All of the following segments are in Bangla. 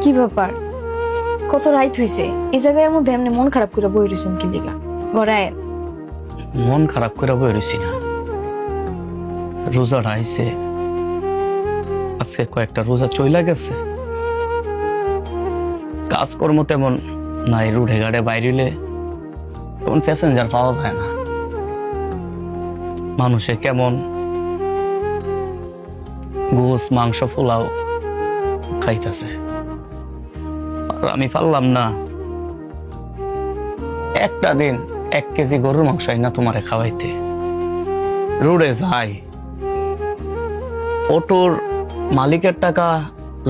কি ব্যাপার? কত রাইত হইছে, এই জায়গার মধ্যে এমনি মন খারাপ করে বই রয়েছেন কি লিগা? গড়ায় মন খারাপ করে বই রইছি না, রোজাটা আইছে, আজকে কয়েকটা রোজা চইলা গেছে, কাজকর্ম তেমন নাই, রুডে ঘাটে বাইরিলে তেমন প্যাসেঞ্জার পাওয়া যায় না, মানুষে কেমন গোস মাংস পোলাও খাইতেছে, আর আমি পারলাম না একটা দিন 1 কেজি গরুর মাংস না তোমারে খাওয়াইতে। রোডে যাই, অটোর মালিকের টাকা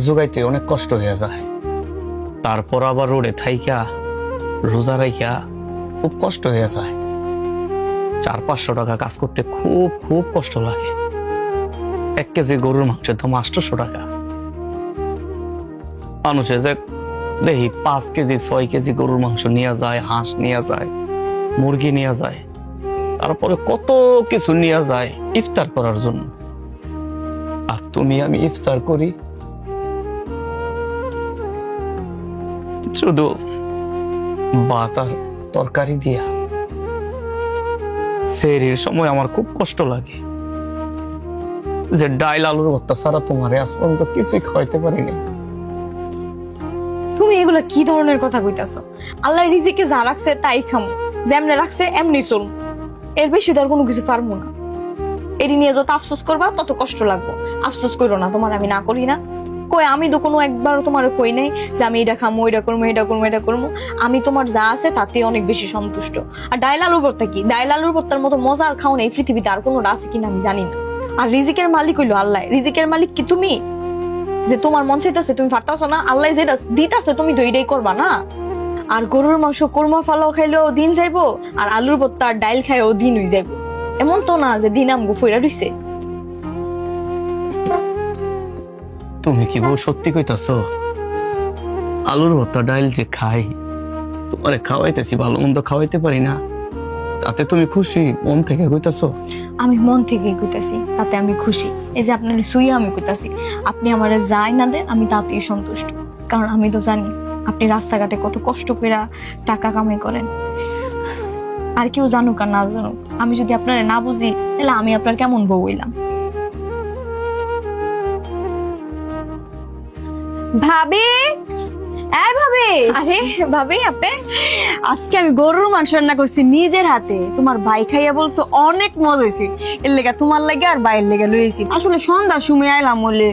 জোগাইতে অনেক কষ্ট হয়ে যায়, তারপর আবার রোডে থাইকা রোজা রাইকা খুব কষ্ট হয়ে যায়। 400-500 টাকা কাজ করতে খুব খুব কষ্ট লাগে। 1 কেজি গরুর মাংসের দাম 800 টাকা। মানুষে যে দেখি 5 কেজি 6 কেজি গরুর মাংস নিয়ে যায়, হাঁস নিয়ে যায়, মুরগি নিয়ে যায়, তারপরে কত কিছু নিয়ে যায় ইফতার করার জন্য। আর তুমি আমি ইফতার করি শুধু ভাত আর তরকারি দিয়া। সেহরির সময় আমার খুব কষ্ট লাগে যে ডাইল আলুর ভর্তা ছাড়া তোমার আজ পর্যন্ত কিছুই খাওয়াইতে পারিনি। তুমি এগুলা কি ধরনের কথা কইতাছো? আল্লাহ রিজিকে যা রাখছে তাই খামু, যেমনে রাখছে এমনি চলমু, এর বেশি তো আর কোনো কিছু পারবো না। এটি নিয়ে যত আফসোস করবা তত কষ্ট লাগবে। আফসোস করো না, তোমার আমি না করি না। কই আমি তো কোনো একবারও তোমার কই নাই যে আমি এটা খামো, এটা করবো, এটা করবো, এটা করবো। আমি তোমার যা আছে তাতে অনেক বেশি সন্তুষ্ট। আর ডাইল আলুর ভর্তা কি? ডাইল আলুর ভর্তার মতো মজার খাও না এই পৃথিবীতে আর কোনো আছে কিনা আমি জানি না। আর রিজিকের মালিক হইলো আল্লাহ। রিজিকের মালিক কি তুমি? যে তোমার মন চাইতেছে তুমি পারতাছো না, আল্লাহ যেটা দিতাছে তুমি তো এটাই করবা না। আর গরুর মাংস কোরমা ফালাও খাইলেও দিন যাইবো, আর আলুর ভর্তা আর ডাইল খাইও দিন হয়ে যাইবো। এমন তো না যে দিন আমগো ফইরা রইছে। তুমি কি বউ সত্যি কইতাছো? আলুর ভর্তা ডাইল যে খাই, তোমারে খাওয়াইতেছি, ভালো মন্দ খাওয়াইতে পারি না, তাতে তুমি খুশি? মন থেকে কইতাছো? আমি মন থেকে কইতাছি, তাতে আমি খুশি। এই যে আপনার সুইয়া আমি কইতাছি, আপনি আমারে যাই না দেন আমি তাতেই সন্তুষ্ট। কারণ আমি তো জানি আপনি রাস্তাঘাটে কত কষ্ট করে টাকা কামাই করেন। আর কেউ জানুক আর না জানুক, আমি যদি আপনারে না বুঝি তাহলে আমি আপনার কেমন বউ হইলাম? ভাবি, এই ভাবি। আরে ভাবি, আপনি? আজকে আমি গরুর মাংস রান্না করছি নিজের হাতে। তোমার ভাই খাইয়া বলছো অনেক মজা হয়েছে, এর লেগে তোমার লাগে আর ভাইয়ের লেগে লইছি। আসলে সন্ধ্যার সময় আইলাম বলে